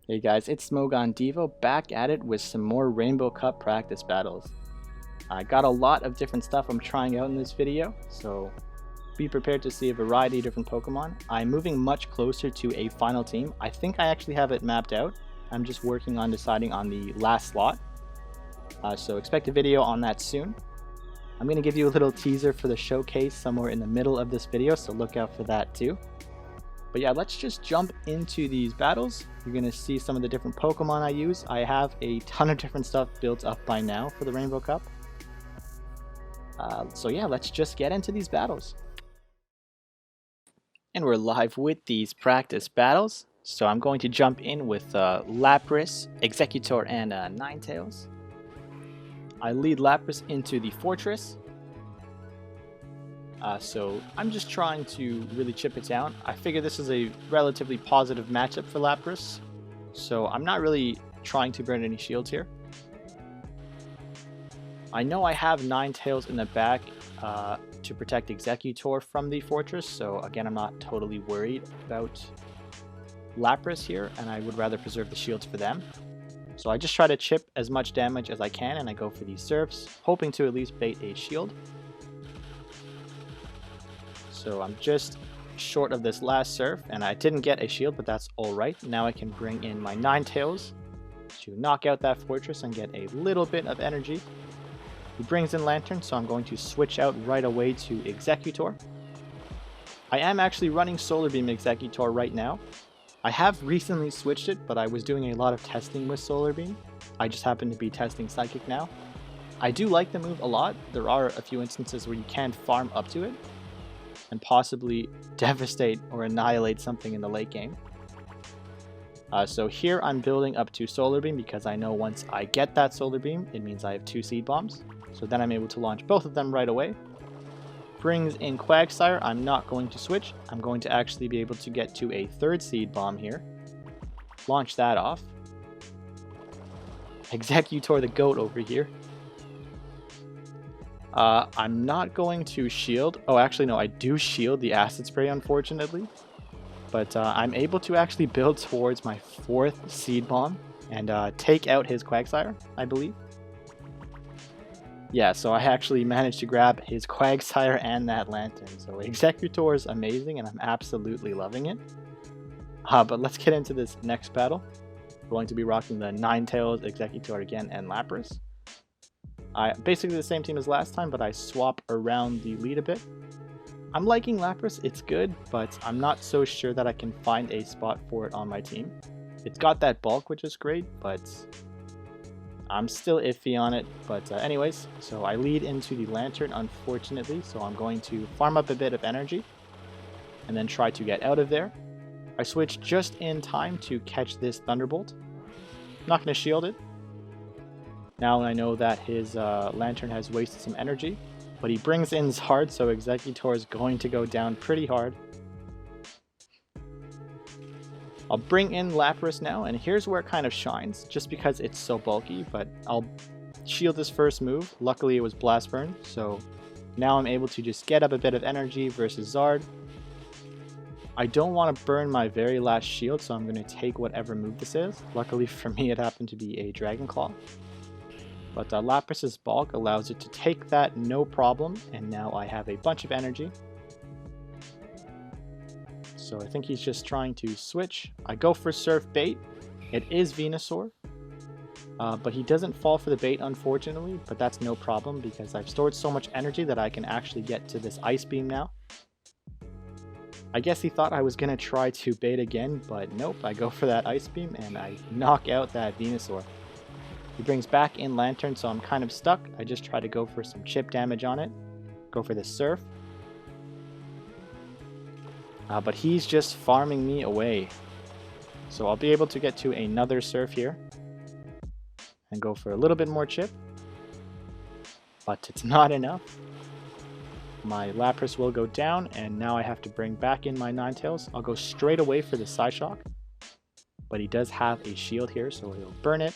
Hey guys, it's SMOGONdevo back at it with some more Rainbow Cup practice battles. I got a lot of different stuff I'm trying out in this video, so be prepared to see a variety of different Pokemon. I'm moving much closer to a final team. I think I actually have it mapped out. I'm just working on deciding on the last slot, so expect a video on that soon. I'm going to give you a little teaser for the showcase somewhere in the middle of this video, so look out for that too. But yeah, let's just jump into these battles. You're going to see some of the different Pokemon I use. I have a ton of different stuff built up by now for the Rainbow Cup. So yeah, let's just get into these battles. And we're live with these practice battles. So I'm going to jump in with Lapras, Exeggutor, and Ninetales. I lead Lapras into the Fortress. So I'm just trying to really chip it down. I figure this is a relatively positive matchup for Lapras, so I'm not really trying to burn any shields here. I know I have Ninetales in the back to protect Exeggutor from the Fortress, so again, I'm not totally worried about Lapras here, and I would rather preserve the shields for them. So I just try to chip as much damage as I can, and I go for these Surfs, hoping to at least bait a shield. So I'm just short of this last Surf, and I didn't get a shield, but that's alright. Now I can bring in my Ninetales to knock out that Fortress and get a little bit of energy. He brings in Lantern, so I'm going to switch out right away to Exeggutor. I am actually running Solar Beam Exeggutor right now. I have recently switched it, but I was doing a lot of testing with Solar Beam. I just happen to be testing Psychic now. I do like the move a lot. There are a few instances where you can farm up to it and possibly devastate or annihilate something in the late game. So here I'm building up to Solar Beam because I know once I get that Solar Beam, it means I have 2 Seed Bombs. So then I'm able to launch both of them right away. Brings in Quagsire. I'm not going to switch. I'm going to actually be able to get to a 3rd Seed Bomb here. Launch that off. Exeggutor the GOAT over here. I'm not going to shield. Oh, actually, no, I do shield the Acid Spray, unfortunately. But I'm able to actually build towards my 4th Seed Bomb and take out his Quagsire, I believe. Yeah, so I actually managed to grab his Quagsire and that Lantern. So Exeggutor is amazing, and I'm absolutely loving it. But let's get into this next battle. We're going to be rocking the Ninetales, Exeggutor again, and Lapras. Basically the same team as last time, but I swap around the lead a bit. I'm liking Lapras, it's good, but I'm not so sure that I can find a spot for it on my team. It's got that bulk, which is great, but I'm still iffy on it. But anyways, so I lead into the Lantern, unfortunately, so I'm going to farm up a bit of energy and then try to get out of there. I switch just in time to catch this Thunderbolt. Not going to shield it. Now I know that his Lantern has wasted some energy, but he brings in Zard, so Exeggutor is going to go down pretty hard. I'll bring in Lapras now, and here's where it kind of shines, just because it's so bulky, but I'll shield this first move. Luckily it was Blast Burn, so now I'm able to just get up a bit of energy versus Zard. I don't want to burn my very last shield, so I'm going to take whatever move this is. Luckily for me it happened to be a Dragon Claw. But Lapras's bulk allows it to take that no problem, and now I have a bunch of energy. So I think he's just trying to switch. I go for Surf Bait. It is Venusaur, but he doesn't fall for the bait, unfortunately, but that's no problem because I've stored so much energy that I can actually get to this Ice Beam now. I guess he thought I was going to try to bait again, but nope, I go for that Ice Beam and I knock out that Venusaur. He brings back in Lantern, so I'm kind of stuck. I just try to go for some chip damage on it. Go for the Surf. But he's just farming me away. So I'll be able to get to another Surf here. And go for a little bit more chip. But it's not enough. My Lapras will go down, and now I have to bring back in my Ninetales. I'll go straight away for the Psyshock. But he does have a shield here, so he'll burn it.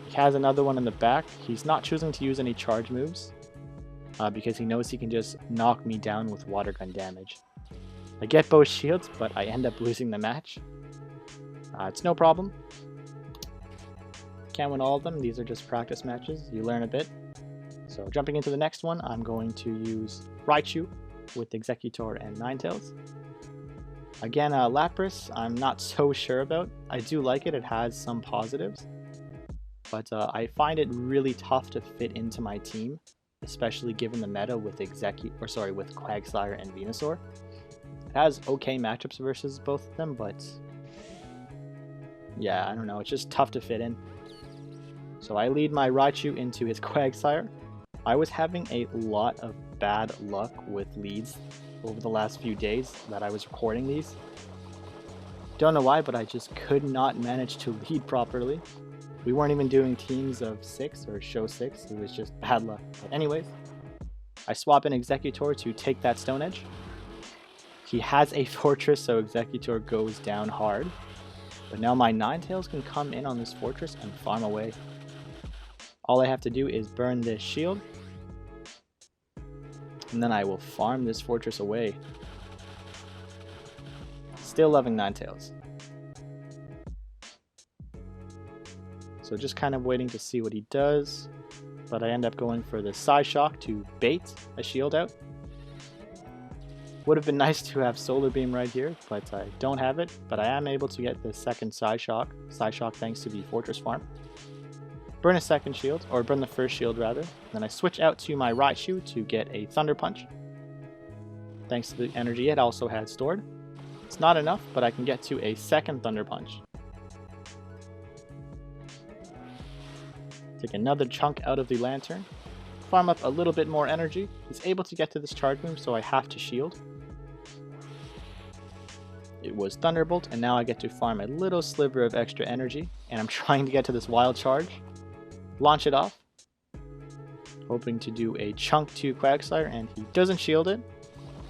He has another one in the back. He's not choosing to use any charge moves because he knows he can just knock me down with Water Gun damage. I get both shields, but I end up losing the match. It's no problem. Can't win all of them. These are just practice matches. You learn a bit. So jumping into the next one, I'm going to use Raichu with EXEGGUTOR and Ninetales. Again, Lapras, I'm not so sure about. I do like it. It has some positives. But I find it really tough to fit into my team, especially given the meta with with Quagsire and Venusaur. It has okay matchups versus both of them, but yeah, I don't know. It's just tough to fit in. So I lead my Raichu into his Quagsire. I was having a lot of bad luck with leads over the last few days that I was recording these. Don't know why, but I just could not manage to lead properly. We weren't even doing teams of 6 or show 6, it was just bad luck. But anyways, I swap in EXEGGUTOR to take that Stone Edge. He has a Fortress, so EXEGGUTOR goes down hard. But now my Ninetales can come in on this Fortress and farm away. All I have to do is burn this shield, and then I will farm this Fortress away. Still loving Ninetales. So just kind of waiting to see what he does, but I end up going for the Psyshock to bait a shield out. Would have been nice to have Solar Beam right here, but I don't have it, but I am able to get the second Psyshock thanks to the Fortress farm. Burn a second shield, or burn the first shield rather, then I switch out to my Raichu to get a Thunder Punch. Thanks to the energy it also had stored. It's not enough, but I can get to a second Thunder Punch. Take another chunk out of the Lantern, farm up a little bit more energy. He's able to get to this Charge Beam, so I have to shield. It was Thunderbolt, and now I get to farm a little sliver of extra energy, and I'm trying to get to this Wild Charge. Launch it off, hoping to do a chunk to Quagsire, and he doesn't shield it,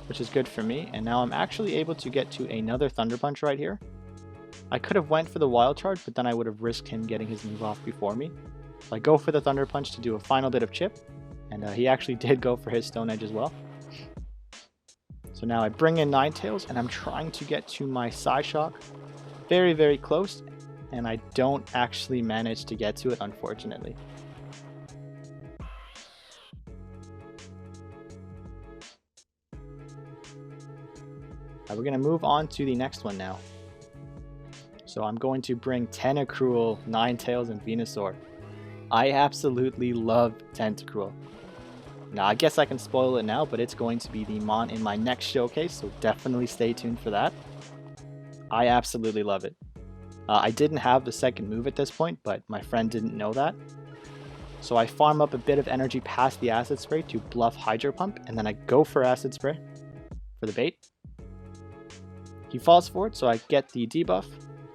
which is good for me, and now I'm actually able to get to another Thunder Punch right here. I could have went for the Wild Charge, but then I would have risked him getting his move off before me. So I go for the Thunder Punch to do a final bit of chip, and he actually did go for his Stone Edge as well. So now I bring in Ninetales, and I'm trying to get to my Psyshock. Very, very close, and I don't actually manage to get to it, unfortunately. We're going to move on to the next one now. So I'm going to bring Tentacruel, Ninetales, and Venusaur. I absolutely love Tentacruel. Now I guess I can spoil it now, but it's going to be the Mon in my next showcase, so definitely stay tuned for that. I absolutely love it. I didn't have the second move at this point, but my friend didn't know that. So I farm up a bit of energy past the Acid Spray to bluff Hydro Pump, and then I go for Acid Spray for the bait. He falls for it, so I get the debuff,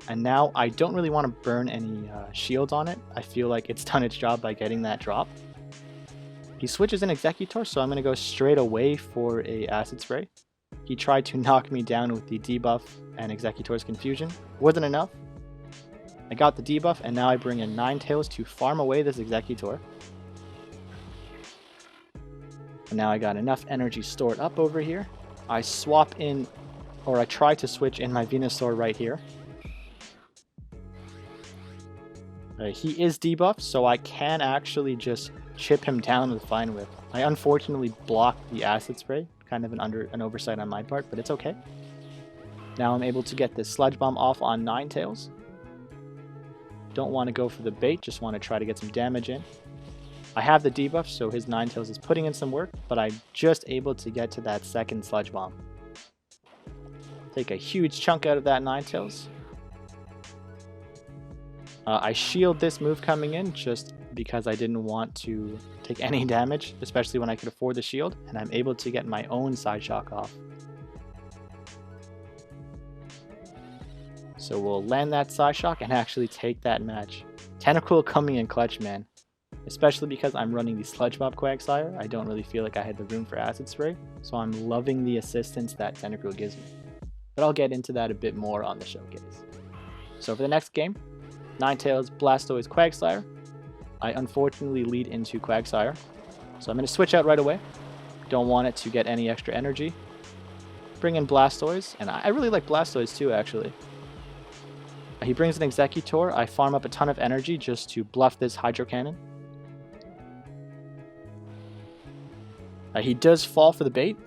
and now I don't really want to burn any shields on it. I feel like it's done its job by getting that drop. He switches in EXEGGUTOR, so I'm going to go straight away for a Acid Spray. He tried to knock me down with the debuff and EXEGGUTOR's Confusion. Wasn't enough. I got the debuff, and now I bring in Ninetales to farm away this EXEGGUTOR. And now I got enough energy stored up over here. I swap in, or I try to switch in my Venusaur right here. He is debuffed, so I can actually just chip him down with Fine Whip. I unfortunately blocked the Acid Spray, kind of an oversight on my part, but it's okay. Now I'm able to get this Sludge Bomb off on Ninetales. Don't want to go for the bait, just want to try to get some damage in. I have the debuff, so his Ninetales is putting in some work, but I'm just able to get to that second Sludge Bomb. Take a huge chunk out of that Ninetales. I shield this move coming in just because I didn't want to take any damage, especially when I could afford the shield, and I'm able to get my own Psyshock off. So we'll land that Psyshock and actually take that match. Tentacruel coming in clutch, man. Especially because I'm running the Sludge Bomb Quagsire. I don't really feel like I had the room for Acid Spray, so I'm loving the assistance that Tentacruel gives me. But I'll get into that a bit more on the showcase. So for the next game, Ninetales, Blastoise, Quagsire. I unfortunately lead into Quagsire, so I'm going to switch out right away. Don't want it to get any extra energy. Bring in Blastoise, and I really like Blastoise too, actually. He brings an Exeggutor. I farm up a ton of energy just to bluff this Hydro Cannon. He does fall for the bait.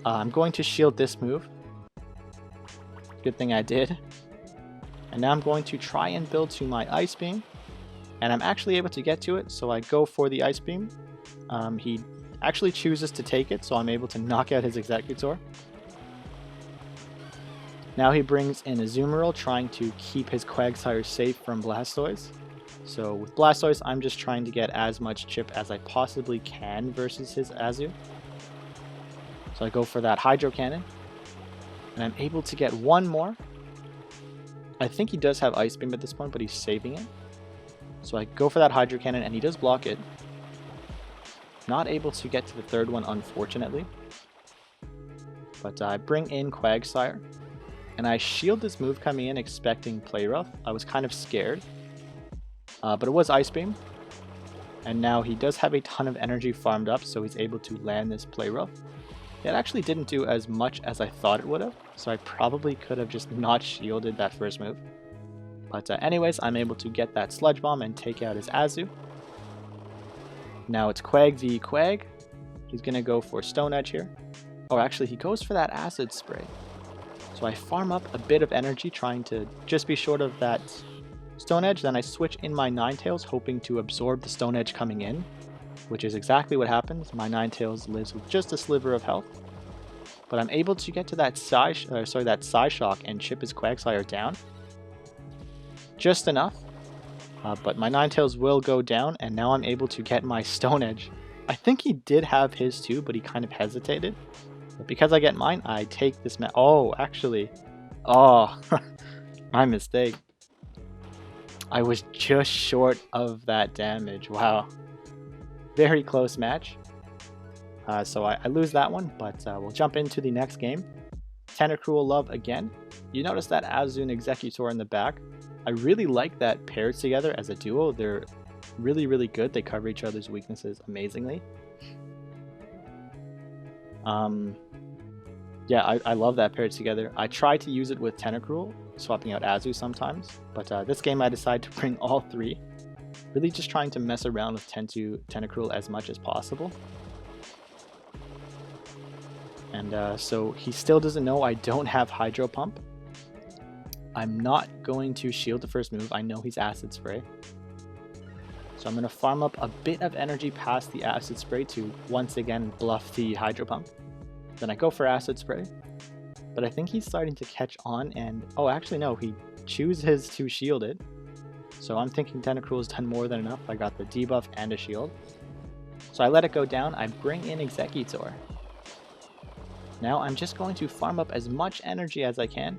I'm going to shield this move. Good thing I did. And now I'm going to try and build to my Ice Beam. And I'm actually able to get to it, so I go for the Ice Beam. He actually chooses to take it, so I'm able to knock out his Exeggutor. Now he brings in a Azumarill, trying to keep his Quagsire safe from Blastoise. So with Blastoise, I'm just trying to get as much chip as I possibly can versus his Azu. So I go for that Hydro Cannon. And I'm able to get one more. I think he does have Ice Beam at this point, but he's saving it. So I go for that Hydro Cannon, and he does block it. Not able to get to the third one, unfortunately. But I bring in Quagsire. And I shield this move coming in expecting Play Rough. I was kind of scared. But it was Ice Beam. And now he does have a ton of energy farmed up, so he's able to land this Play Rough. It actually didn't do as much as I thought it would have, so I probably could have just not shielded that first move. But anyways, I'm able to get that Sludge Bomb and take out his Azu. Now it's Quag v Quag. He's going to go for Stone Edge here. Oh, actually, he goes for that Acid Spray. So I farm up a bit of energy, trying to just be short of that Stone Edge. Then I switch in my Ninetales, hoping to absorb the Stone Edge coming in, which is exactly what happens. My Ninetales lives with just a sliver of health. But I'm able to get to that Psyshock and chip his Quagsire down. Just enough. But my Ninetales will go down, and now I'm able to get my Stone Edge. I think he did have his too, but he kind of hesitated. But because I get mine, I take this Oh, actually. Oh, my mistake. I was just short of that damage. Wow. Very close match. So I lose that one, but we'll jump into the next game. Tentacruel Love again. You notice that Azu and Exeggutor in the back. I really like that paired together as a duo. They're really, really good. They cover each other's weaknesses amazingly. Yeah, I love that paired together. I try to use it with Tentacruel, swapping out Azu sometimes, but this game I decided to bring all three. Really just trying to mess around with Tentacruel as much as possible. And so he still doesn't know I don't have Hydro Pump. I'm not going to shield the first move. I know he's Acid Spray. So I'm going to farm up a bit of energy past the Acid Spray to once again bluff the Hydro Pump. Then I go for Acid Spray. But I think he's starting to catch on, and oh, actually no, he chooses to shield it. So I'm thinking Tentacruel's done more than enough. I got the debuff and a shield. So I let it go down. I bring in Exeggutor. Now I'm just going to farm up as much energy as I can.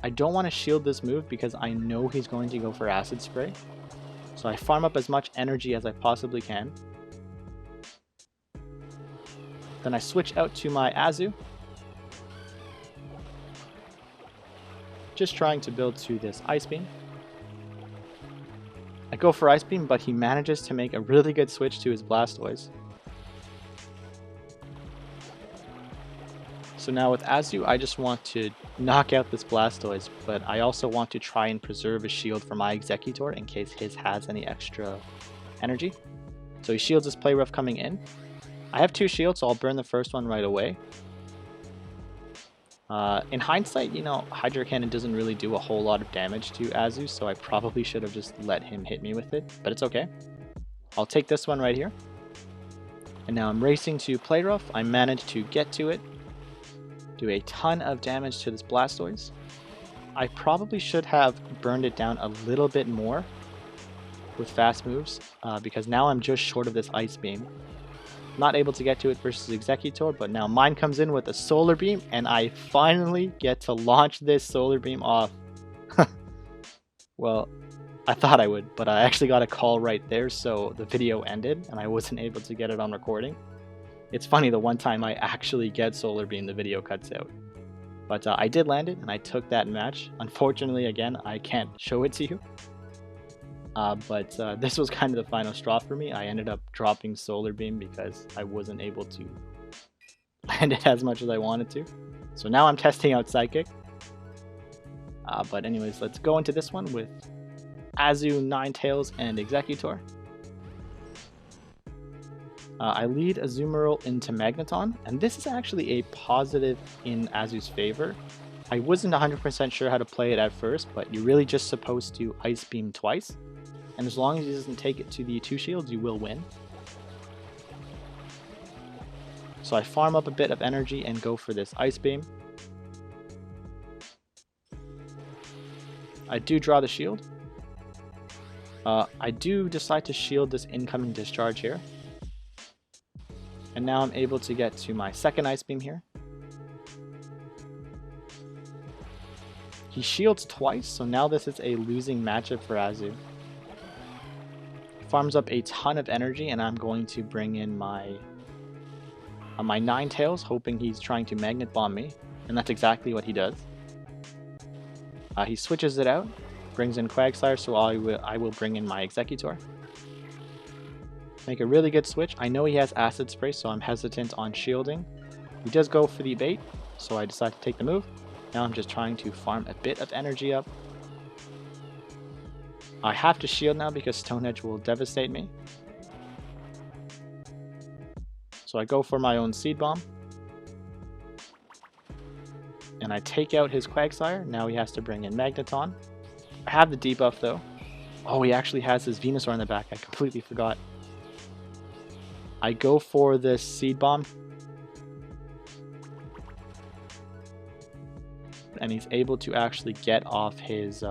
I don't want to shield this move because I know he's going to go for Acid Spray. So I farm up as much energy as I possibly can. Then I switch out to my Azu. Just trying to build to this Ice Beam. I go for Ice Beam, but he manages to make a really good switch to his Blastoise. So now with Azu, I just want to knock out this Blastoise, but I also want to try and preserve a shield for my Exeggutor in case his has any extra energy. So he shields his Play Rough coming in. I have 2 shields, so I'll burn the first one right away. In hindsight, you know, Hydro Cannon doesn't really do a whole lot of damage to Azu, so I probably should have just let him hit me with it, but it's okay. I'll take this one right here. And now I'm racing to Play Rough. I managed to get to it. Do a ton of damage to this Blastoise. I probably should have burned it down a little bit more with fast moves, because now I'm just short of this Ice Beam. Not able to get to it versus Exeggutor, but now mine comes in with a Solar Beam, and I finally get to launch this Solar Beam off. Well, I thought I would, but I actually got a call right there, so the video ended, and I wasn't able to get it on recording. It's funny, the one time I actually get Solar Beam, the video cuts out. But I did land it, and I took that match. Unfortunately, again, I can't show it to you. But this was kind of the final straw for me. I ended up dropping Solar Beam because I wasn't able to land it as much as I wanted to. So now I'm testing out Psychic. But anyways, let's go into this one with Azu, Ninetales, and Exeggutor. I lead Azumarill into Magneton, and this is actually a positive in Azu's favor. I wasn't 100% sure how to play it at first, but you're really just supposed to Ice Beam twice, and as long as he doesn't take it to the 2 shields, you will win. So I farm up a bit of energy and go for this Ice Beam. I do draw the shield. I do decide to shield this incoming discharge here. And now I'm able to get to my second Ice Beam here. He shields twice, so now this is a losing matchup for Azu. Farms up a ton of energy, and I'm going to bring in my Ninetales, hoping he's trying to Magnet Bomb me, and that's exactly what he does. He switches it out, brings in Quagsire, so I will bring in my Exeggutor. Make a really good switch. I know he has Acid Spray, so I'm hesitant on shielding. He does go for the bait, so I decide to take the move. Now I'm just trying to farm a bit of energy up. I have to shield now because Stone Edge will devastate me. So I go for my own Seed Bomb. And I take out his Quagsire. Now he has to bring in Magneton. I have the debuff though. Oh, he actually has his Venusaur in the back. I completely forgot. I go for this Seed Bomb. And he's able to actually get off his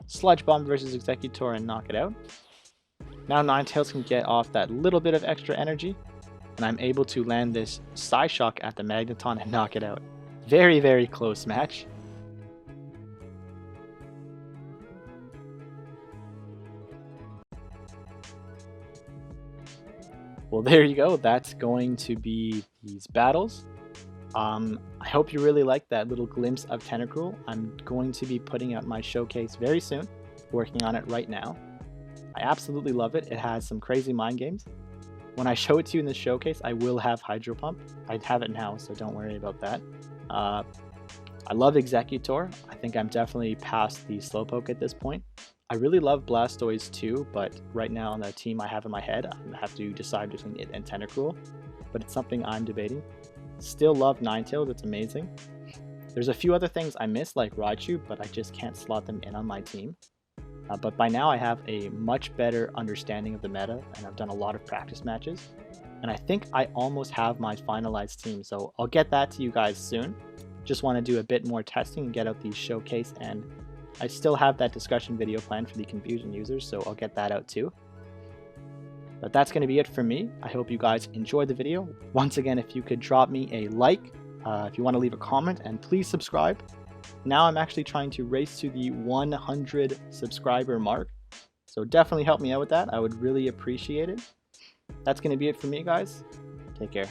Sludge Bomb versus Exeggutor and knock it out. Now Ninetales can get off that little bit of extra energy. And I'm able to land this Psyshock at the Magneton and knock it out. Very, very close match. Well, there you go. That's going to be these battles. I hope you really liked that little glimpse of Tentacruel. I'm going to be putting out my showcase very soon. Working on it right now. I absolutely love it. It has some crazy mind games. When I show it to you in the showcase, I will have Hydro Pump. I have it now, so don't worry about that. I love Exeggutor. I think I'm definitely past the Slowpoke at this point. I really love Blastoise too, but right now on the team I have in my head, I have to decide between it and Tentacruel. But it's something I'm debating. Still love Ninetales, it's amazing. There's a few other things I miss, like Raichu, but I just can't slot them in on my team. But by now I have a much better understanding of the meta, and I've done a lot of practice matches. And I think I almost have my finalized team, so I'll get that to you guys soon. Just want to do a bit more testing and get out the showcase, and I still have that discussion video planned for the Confusion users, so I'll get that out too. But that's going to be it for me. I hope you guys enjoyed the video. Once again, if you could drop me a like, if you want to leave a comment, and please subscribe. Now I'm actually trying to race to the 100 subscriber mark, so definitely help me out with that. I would really appreciate it. That's going to be it for me, guys. Take care.